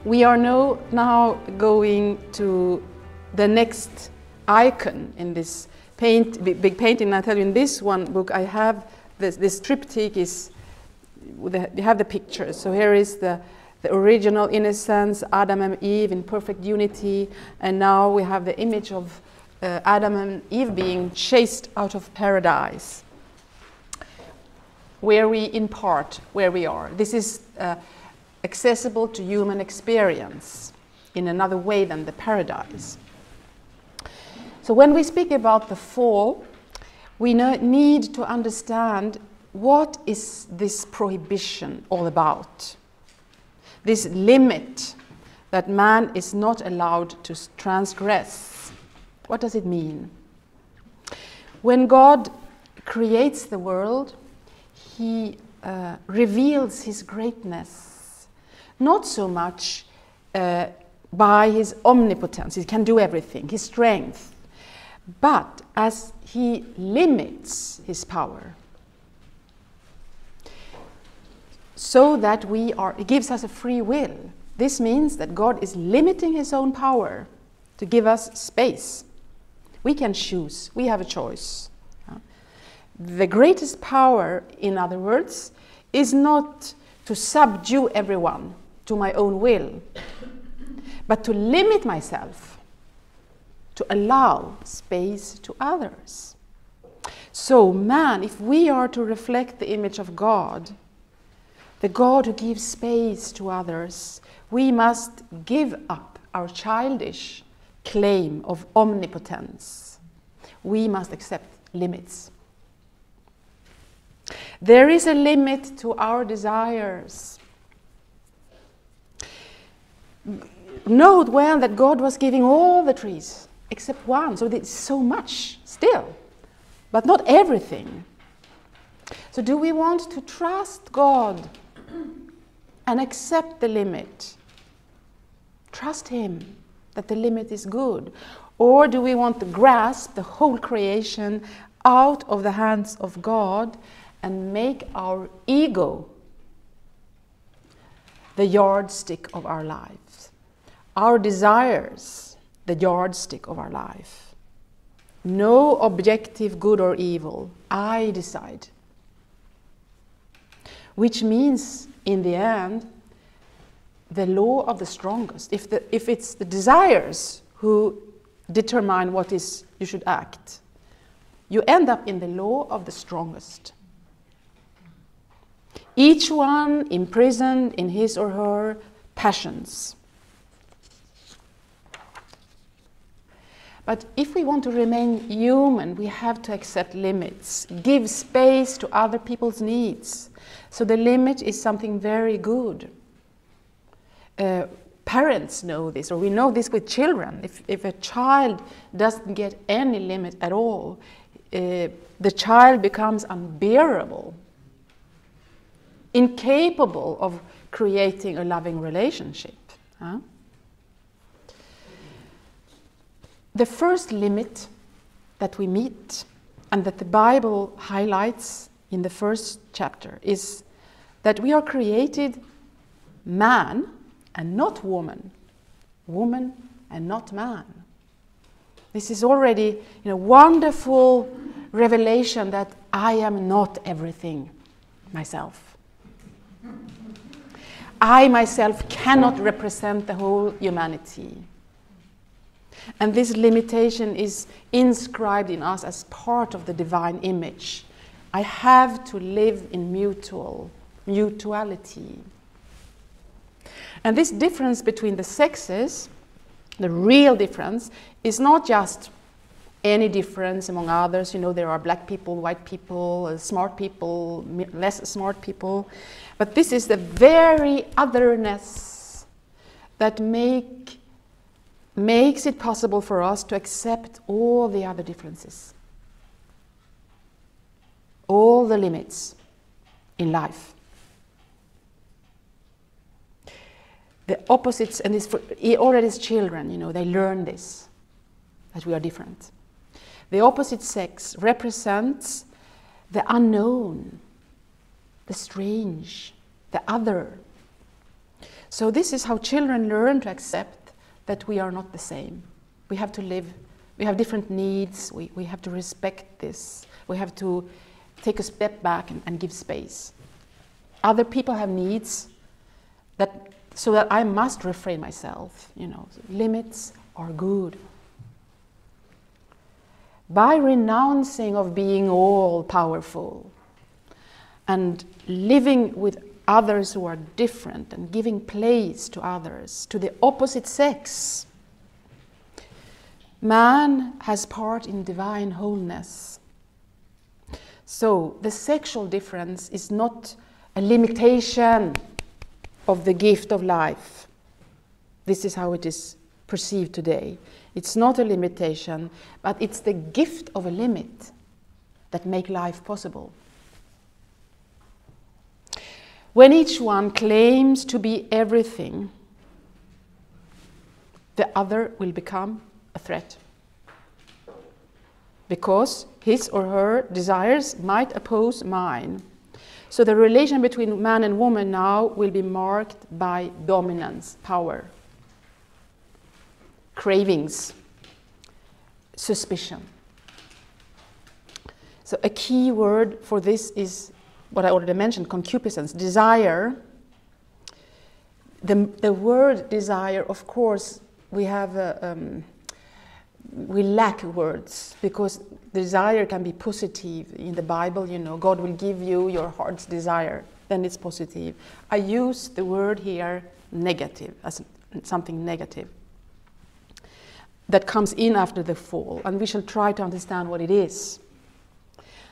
We are now going to the next icon in this big painting. I tell you, in this one book I have this triptych is, you have the pictures. So here is the original innocence, Adam and Eve in perfect unity, and now we have the image of Adam and Eve being chased out of paradise, where we impart where we are. This is accessible to human experience in another way than the paradise. So when we speak about the fall, we need to understand what is this prohibition all about, this limit that man is not allowed to transgress. What does it mean? When God creates the world, he reveals his greatness, not so much by his omnipotence, he can do everything, his strength, but as he limits his power, so that it gives us a free will. This means that God is limiting his own power to give us space. We can choose, we have a choice. The greatest power, in other words, is not to subdue everyone to my own will, but to limit myself, to allow space to others. So man, if we are to reflect the image of God, the God who gives space to others, we must give up our childish claim of omnipotence. We must accept limits. There is a limit to our desires. Note well that God was giving all the trees except one, so there's so much still, but not everything. So do we want to trust God and accept the limit? Trust him that the limit is good? Or do we want to grasp the whole creation out of the hands of God and make our ego the yardstick of our lives, our desires the yardstick of our life? No objective good or evil, I decide. Which means, in the end, the law of the strongest. If it's the desires who determine what is you should act, you end up in the law of the strongest. Each one imprisoned in his or her passions. But if we want to remain human, we have to accept limits, give space to other people's needs. So the limit is something very good. Parents know this, or we know this with children. If a child doesn't get any limit at all, the child becomes unbearable, incapable of creating a loving relationship. The first limit that we meet, and that the Bible highlights in the first chapter, is that we are created man and not woman, woman and not man. This is already a wonderful revelation that I am not everything myself. I myself cannot represent the whole humanity. And this limitation is inscribed in us as part of the divine image. I have to live in mutuality. And this difference between the sexes, the real difference, is not just any difference among others. There are black people, white people, smart people, less smart people. But this is the very otherness that makes it possible for us to accept all the other differences, all the limits in life. The opposites, and this already as children, they learn this, that we are different. The opposite sex represents the unknown, the strange, the other. So this is how children learn to accept that we are not the same. We have to live, we have different needs, we have to respect this. We have to take a step back and give space. Other people have needs, so that I must refrain myself. Limits are good. By renouncing of being all-powerful and living with others who are different and giving place to others, to the opposite sex, man has part in divine wholeness. So the sexual difference is not a limitation of the gift of life. This is how it is perceived today. It's not a limitation, but it's the gift of a limit that make life possible. When each one claims to be everything, the other will become a threat, because his or her desires might oppose mine. So the relation between man and woman now will be marked by dominance, power, cravings, suspicion. So a key word for this is what I already mentioned, concupiscence, desire. The word desire, of course, we lack words, because desire can be positive. In the Bible, God will give you your heart's desire, then it's positive. I use the word here negative, as something negative that comes in after the fall, and we shall try to understand what it is.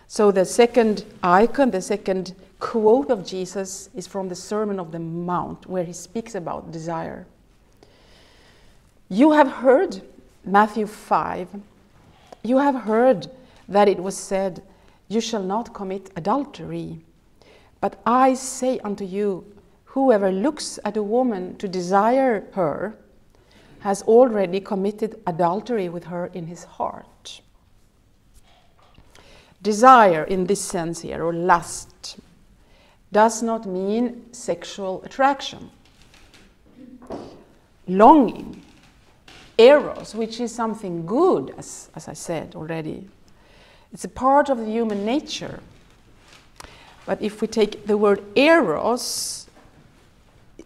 So the second icon, the second quote of Jesus is from the Sermon on the Mount, where he speaks about desire. You have heard, Matthew 5, you have heard that it was said, you shall not commit adultery. But I say unto you, whoever looks at a woman to desire her has already committed adultery with her in his heart. Desire in this sense here, or lust, does not mean sexual attraction. Longing, eros, which is something good, as I said already. It's a part of the human nature. But if we take the word eros,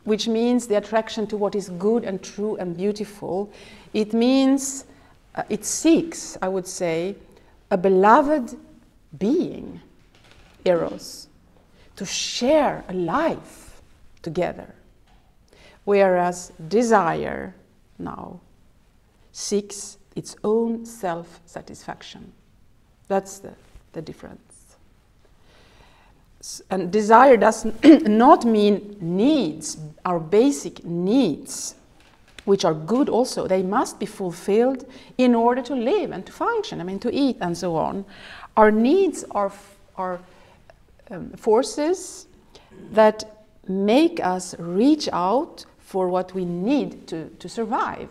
which means the attraction to what is good and true and beautiful, it means, it seeks, I would say, a beloved being, eros, to share a life together. Whereas desire now seeks its own self-satisfaction. That's the difference. And desire does not mean needs, our basic needs, which are good also. They must be fulfilled in order to live and to function, to eat and so on. Our needs are forces that make us reach out for what we need to survive,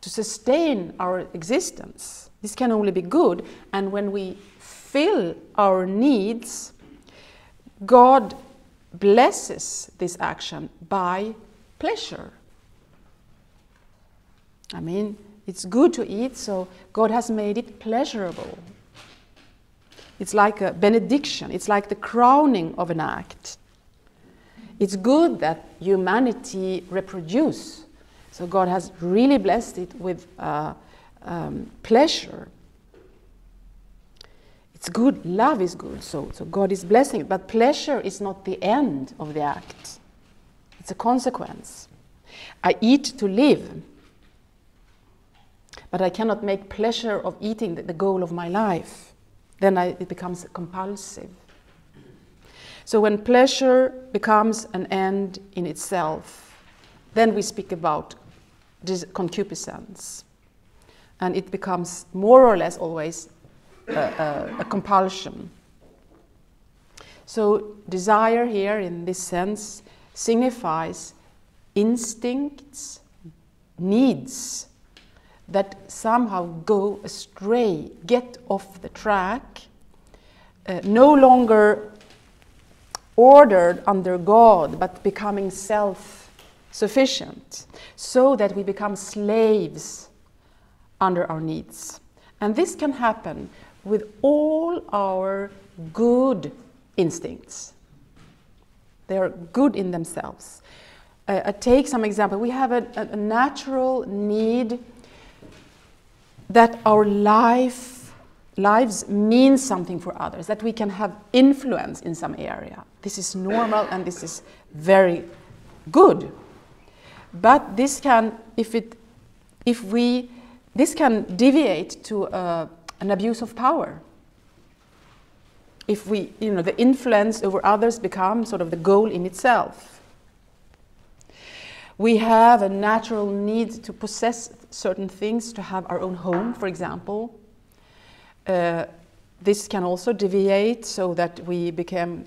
to sustain our existence. This can only be good, and when we fill our needs, God blesses this action by pleasure. It's good to eat, so God has made it pleasurable. It's like a benediction. It's like the crowning of an act. It's good that humanity reproduce. So God has really blessed it with pleasure. It's good, love is good, so God is blessing it. But pleasure is not the end of the act. It's a consequence. I eat to live, but I cannot make pleasure of eating the goal of my life. Then it becomes compulsive. So when pleasure becomes an end in itself, then we speak about concupiscence. And it becomes more or less always a compulsion. So desire here in this sense signifies instincts, needs that somehow go astray, get off the track, no longer ordered under God, but becoming self sufficient, so that we become slaves under our needs. And this can happen with all our good instincts. They are good in themselves. I take some example. We have a natural need that our lives mean something for others, that we can have influence in some area. This is normal and this is very good. But this can, this can deviate to an abuse of power. If the influence over others becomes sort of the goal in itself. We have a natural need to possess certain things, to have our own home, for example. This can also deviate so that we become,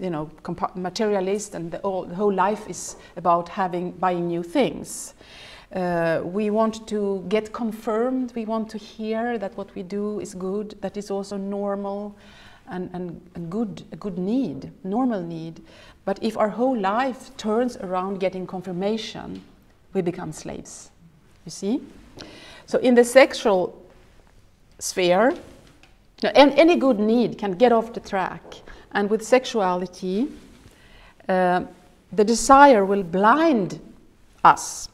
materialist, and the whole life is about buying new things. We want to get confirmed. We want to hear that what we do is good. That is also normal and a good need, normal need. But if our whole life turns around getting confirmation, we become slaves. You see? So in the sexual sphere, any good need can get off the track. And with sexuality, the desire will blind us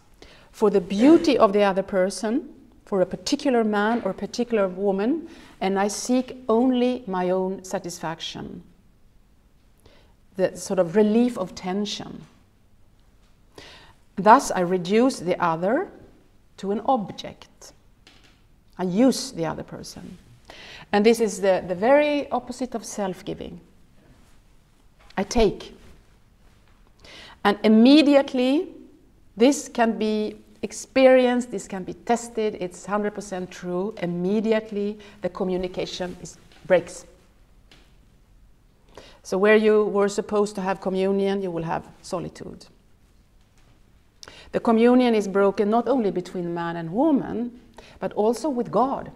for the beauty of the other person, for a particular man or a particular woman, and I seek only my own satisfaction. The sort of relief of tension. Thus, I reduce the other to an object. I use the other person. And this is the very opposite of self-giving. I take. And immediately, this can be experienced, this can be tested, it's 100% true. Immediately, the communication breaks. So where you were supposed to have communion, you will have solitude. The communion is broken not only between man and woman, but also with God.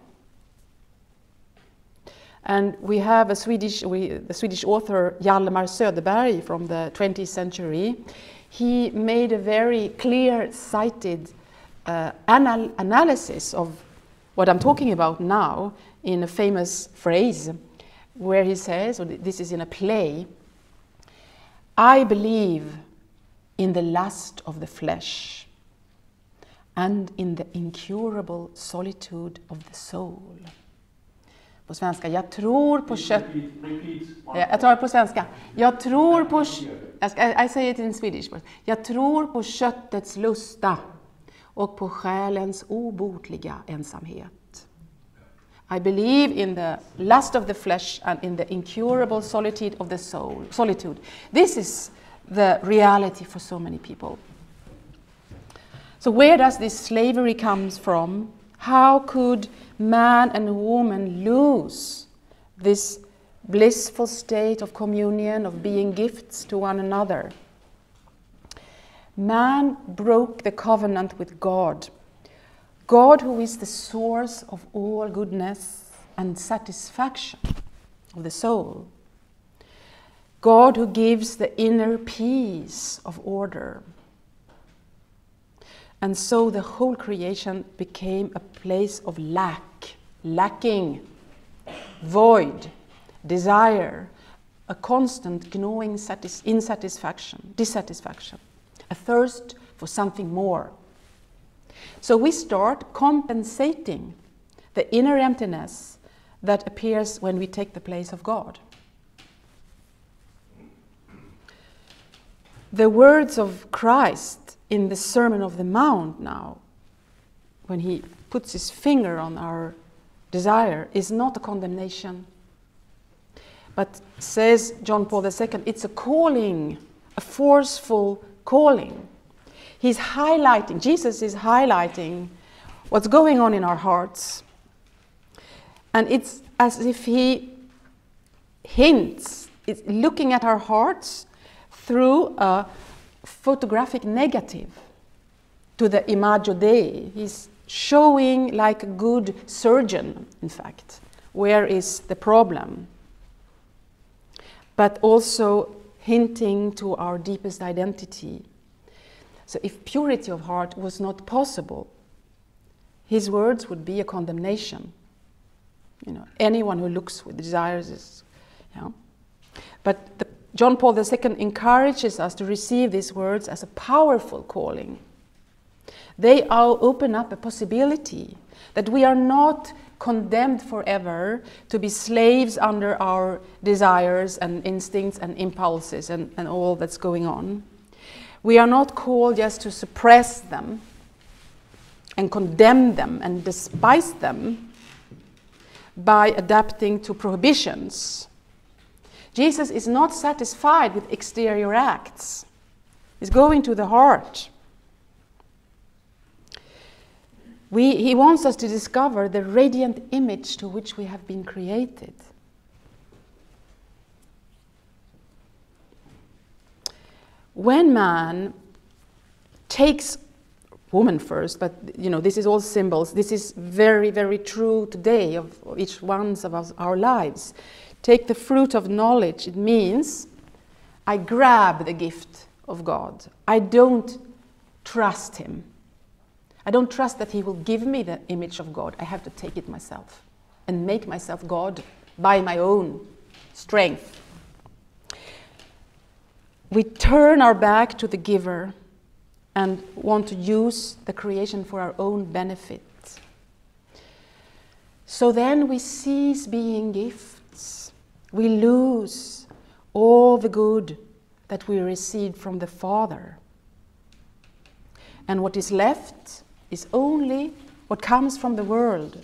And we have the Swedish author Hjalmar Söderberg from the 20th century. He made a very clear-sighted analysis of what I'm talking about now in a famous phrase where he says, this is in a play, I believe in the lust of the flesh and in the incurable solitude of the soul. På svenska, jag tror på kött... Jag tar det på svenska. Jag tror på... I say it in Swedish. Jag tror på köttets lusta och på själens obotliga ensamhet. I believe in the lust of the flesh and in the incurable solitude of the soul. Solitude. This is the reality for so many people. So where does this slavery come from? How could man and woman lose this blissful state of communion, of being gifts to one another? Man broke the covenant with God. God, who is the source of all goodness and satisfaction of the soul. God who gives the inner peace of order. And so the whole creation became a place of lacking, void, desire, a constant gnawing dissatisfaction, a thirst for something more. So we start compensating the inner emptiness that appears when we take the place of God. The words of Christ in the Sermon on the Mount now, when he puts his finger on our desire, is not a condemnation, but says John Paul II, it's a calling, a forceful calling. He's highlighting, Jesus is highlighting what's going on in our hearts. And it's as if he hints, it's looking at our hearts through a photographic negative to the imago Dei. He's showing like a good surgeon, in fact, where is the problem, but also hinting to our deepest identity. So if purity of heart was not possible, his words would be a condemnation. You know, anyone who looks with desires is, you know. But John Paul II encourages us to receive these words as a powerful calling. They all open up a possibility that we are not condemned forever to be slaves under our desires and instincts and impulses and all that's going on. We are not called just to suppress them and condemn them and despise them by adapting to prohibitions. Jesus is not satisfied with exterior acts. He's going to the heart. He wants us to discover the radiant image to which we have been created. When man takes woman first, but you know, this is all symbols. This is very, very true today of each one of our lives. Take the fruit of knowledge. It means I grab the gift of God. I don't trust him. I don't trust that he will give me the image of God. I have to take it myself and make myself God by my own strength. We turn our back to the giver and want to use the creation for our own benefit. So then we cease being gifts. We lose all the good that we received from the Father. And what is left is only what comes from the world.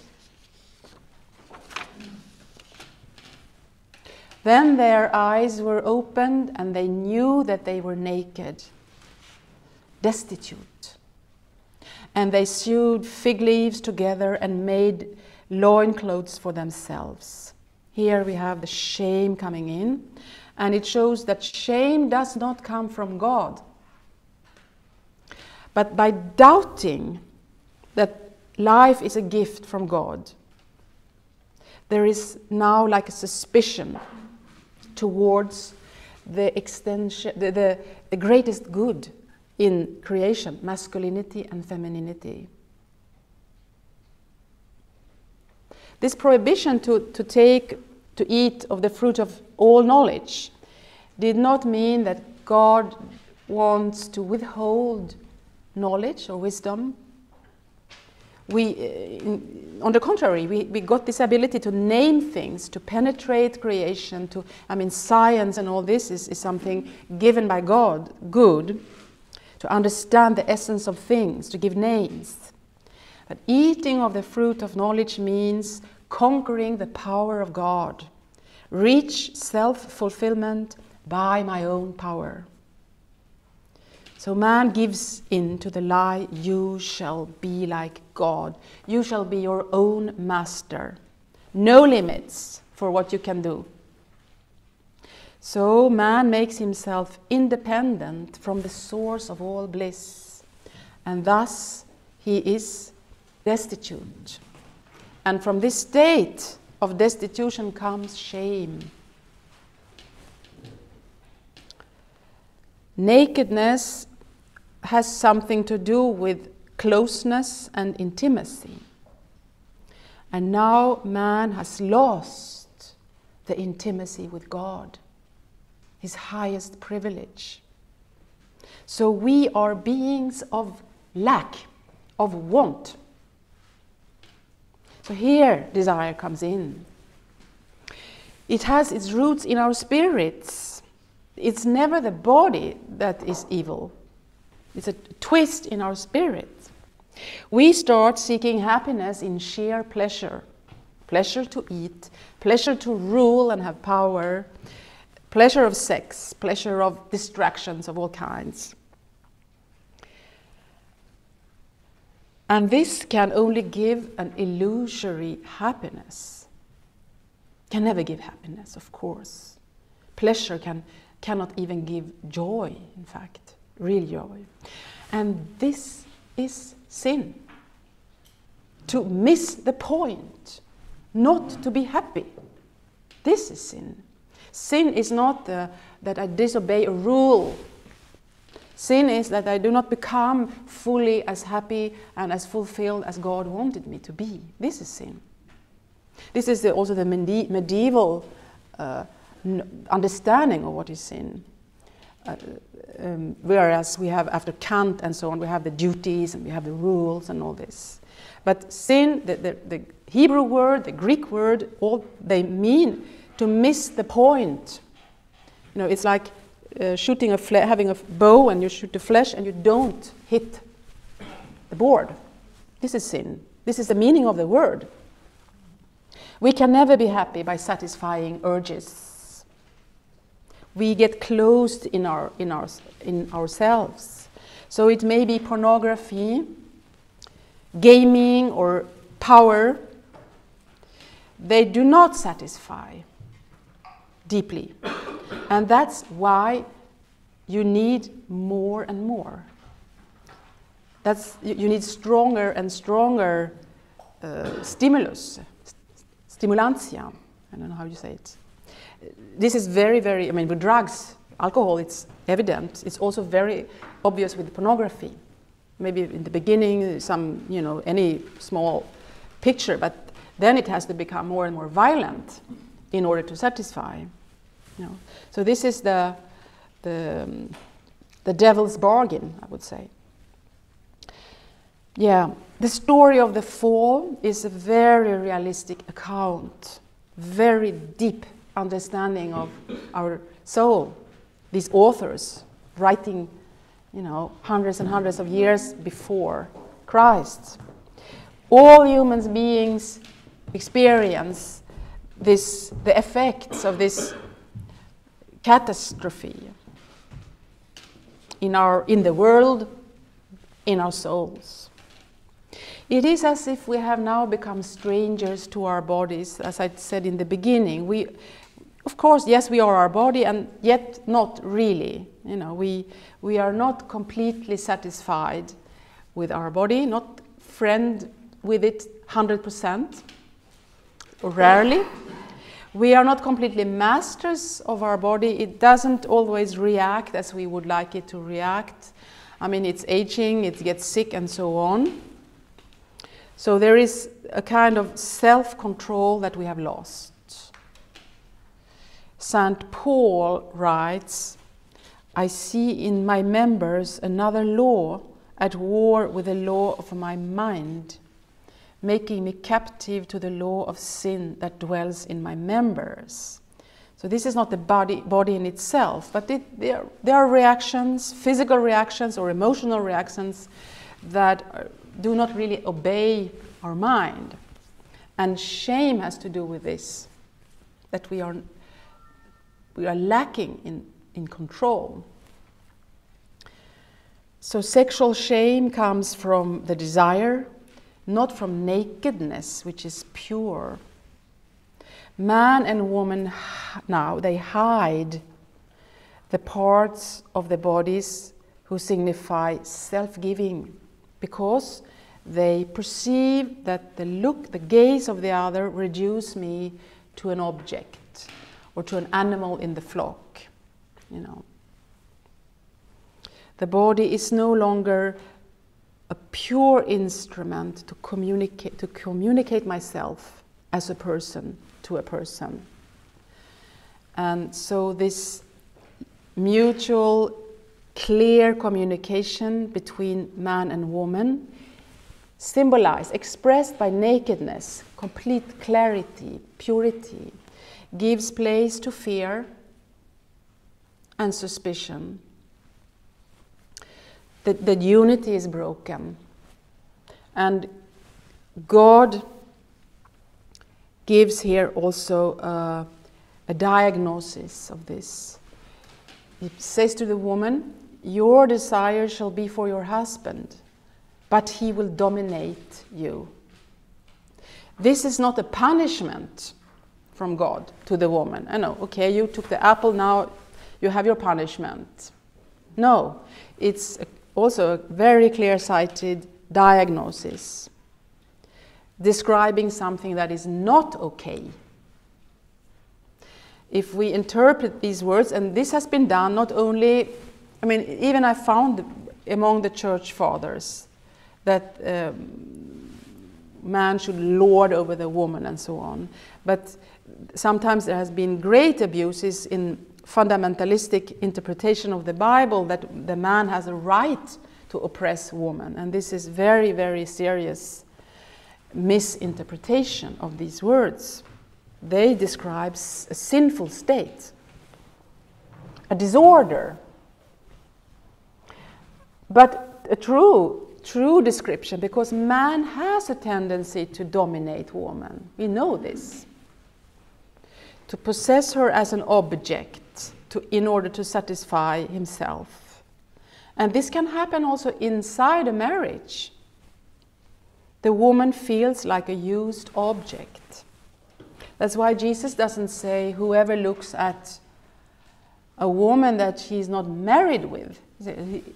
Then their eyes were opened and they knew that they were naked, destitute. And they sewed fig leaves together and made loincloths for themselves. Here we have the shame coming in, and it shows that shame does not come from God. But by doubting that life is a gift from God, there is now like a suspicion towards the extension, the greatest good in creation, masculinity and femininity. This prohibition to eat of the fruit of all knowledge did not mean that God wants to withhold knowledge or wisdom. On the contrary, we got this ability to name things, to penetrate creation, science and all this is something given by God, good, to understand the essence of things, to give names. But eating of the fruit of knowledge means conquering the power of God, reach self-fulfillment by my own power. So man gives in to the lie, you shall be like God. You shall be your own master. No limits for what you can do. So man makes himself independent from the source of all bliss. And thus he is destitute. And from this state of destitution comes shame. Nakedness has something to do with closeness and intimacy. And now man has lost the intimacy with God, his highest privilege. So we are beings of lack, of want. So here desire comes in. It has its roots in our spirits. It's never the body that is evil. It's a twist in our spirit. We start seeking happiness in sheer pleasure. Pleasure to eat, pleasure to rule and have power, pleasure of sex, pleasure of distractions of all kinds. And this can only give an illusory happiness. Can never give happiness, of course. Pleasure cannot even give joy, in fact, real joy. And this is sin. To miss the point, not to be happy. This is sin. Sin is not that I disobey a rule. Sin is that I do not become fully as happy and as fulfilled as God wanted me to be. This is sin. This is also the medieval understanding of what is sin. Whereas we have, after Kant and so on, we have the duties and we have the rules and all this. But sin, the Hebrew word, the Greek word, all they mean to miss the point. You know, it's like shooting having a bow and you shoot the flesh and you don't hit the board. This is sin. This is the meaning of the word. We can never be happy by satisfying urges. We get closed in ourselves. So it may be pornography, gaming, or power. They do not satisfy deeply. And that's why you need more and more. You need stronger and stronger stimulus, stimulantia. I don't know how you say it. This is very, very, I mean, with drugs, alcohol, it's evident. It's also very obvious with pornography. Maybe in the beginning, any small picture, but then it has to become more and more violent in order to satisfy. So this is the devil's bargain, I would say. Yeah, the story of the fall is a very realistic account, very deep understanding of our soul. These authors writing, hundreds and hundreds of years before Christ. All human beings experience the effects of this catastrophe in the world, in our souls. It is as if we have now become strangers to our bodies, as I said in the beginning. Of course, yes, we are our body, and yet not really. We are not completely satisfied with our body, not friend with it 100%, or rarely. We are not completely masters of our body. It doesn't always react as we would like it to react. I mean, it's aging, it gets sick, and so on. So there is a kind of self-control that we have lost. St. Paul writes, I see in my members another law at war with the law of my mind, making me captive to the law of sin that dwells in my members. So this is not the body in itself, but there are reactions, physical reactions or emotional reactions that do not really obey our mind. And shame has to do with this, that we are lacking in control. So sexual shame comes from the desire, not from nakedness, which is pure. Man and woman now, they hide the parts of the bodies who signify self-giving, because they perceive that the gaze of the other reduce me to an object or to an animal in the flock. The body is no longer a pure instrument to communicate myself as a person to a person. And so this mutual, clear communication between man and woman, expressed by nakedness, complete clarity, purity, gives place to fear and suspicion. The unity is broken. And God gives here also a diagnosis of this. He says to the woman, your desire shall be for your husband, but he will dominate you. This is not a punishment from God to the woman. I know, okay, you took the apple, now you have your punishment. No, it's also a very clear-sighted diagnosis, describing something that is not okay. If we interpret these words, and this has been done not only I mean, even I found among the church fathers that man should lord over the woman and so on. But sometimes there has been great abuses in fundamentalistic interpretation of the Bible, that the man has a right to oppress woman. And this is very, very serious misinterpretation of these words. They describe a sinful state, a disorder, but a true description, because man has a tendency to dominate woman. We know this. To possess her as an object in order to satisfy himself. And this can happen also inside a marriage. The woman feels like a used object. That's why Jesus doesn't say whoever looks at a woman that he's not married with.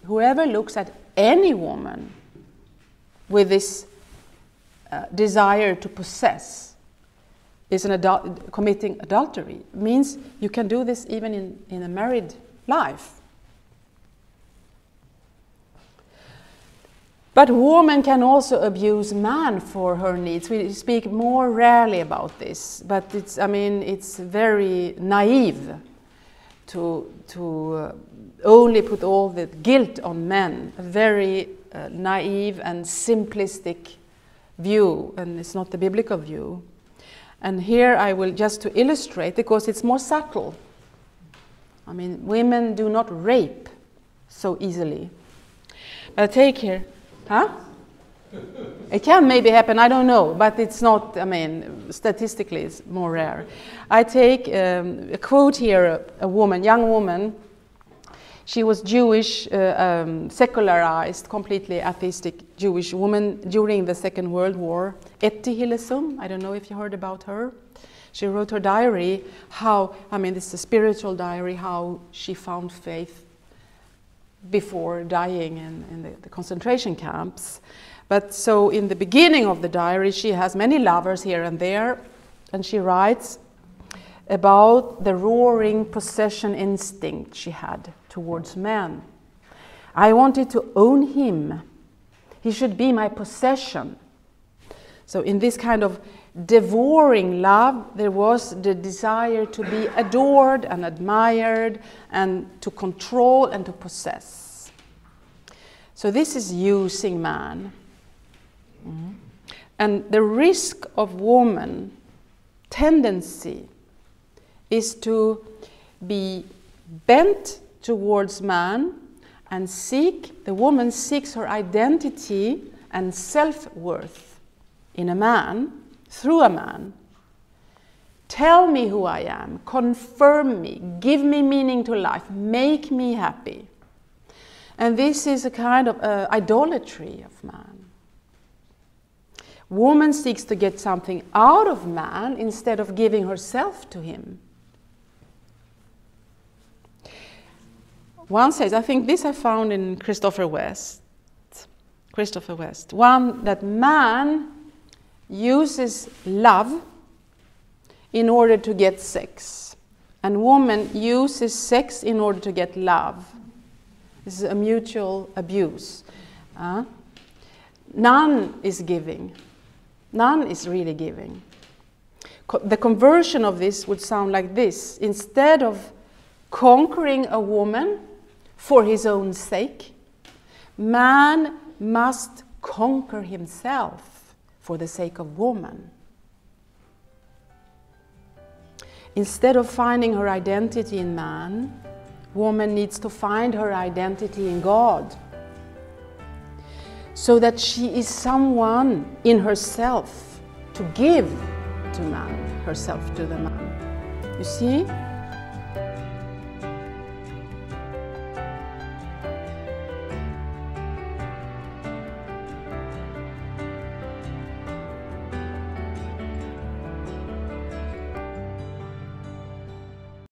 Whoever looks at any woman with this desire to possess is committing adultery. It means you can do this even in a married life. But woman can also abuse man for her needs. We speak more rarely about this, but it's very naive to only put all the guilt on men. A very naive and simplistic view, and it's not the biblical view. And here I will, just to illustrate, because it's more subtle. I mean, women do not rape so easily. But I take here, it can maybe happen, I don't know, but it's not, statistically it's more rare. I take a quote here, a woman, young woman. She was Jewish, secularized, completely atheistic Jewish woman during the Second World War. Etty Hillesum, I don't know if you heard about her. She wrote her diary, this is a spiritual diary, how she found faith before dying in the concentration camps. But so in the beginning of the diary, she has many lovers here and there, and she writes about the roaring possession instinct she had towards men. I wanted to own him. He should be my possession. So in this kind of devouring love, there was the desire to be adored and admired and to control and to possess. So this is using man. And the risk of woman tendency is to be bent towards man and the woman seeks her identity and self-worth in a man, through a man. Tell me who I am, confirm me, give me meaning to life, make me happy. And this is a kind of idolatry of man. Woman seeks to get something out of man instead of giving herself to him. One says, I think this I found in Christopher West, one that man uses love in order to get sex, and woman uses sex in order to get love. This is a mutual abuse. None is giving. None is really giving. The conversion of this would sound like this. Instead of conquering a woman for his own sake, man must conquer himself for the sake of woman. Instead of finding her identity in man, woman needs to find her identity in God, so that she is someone in herself to give to man, herself to the man. You see?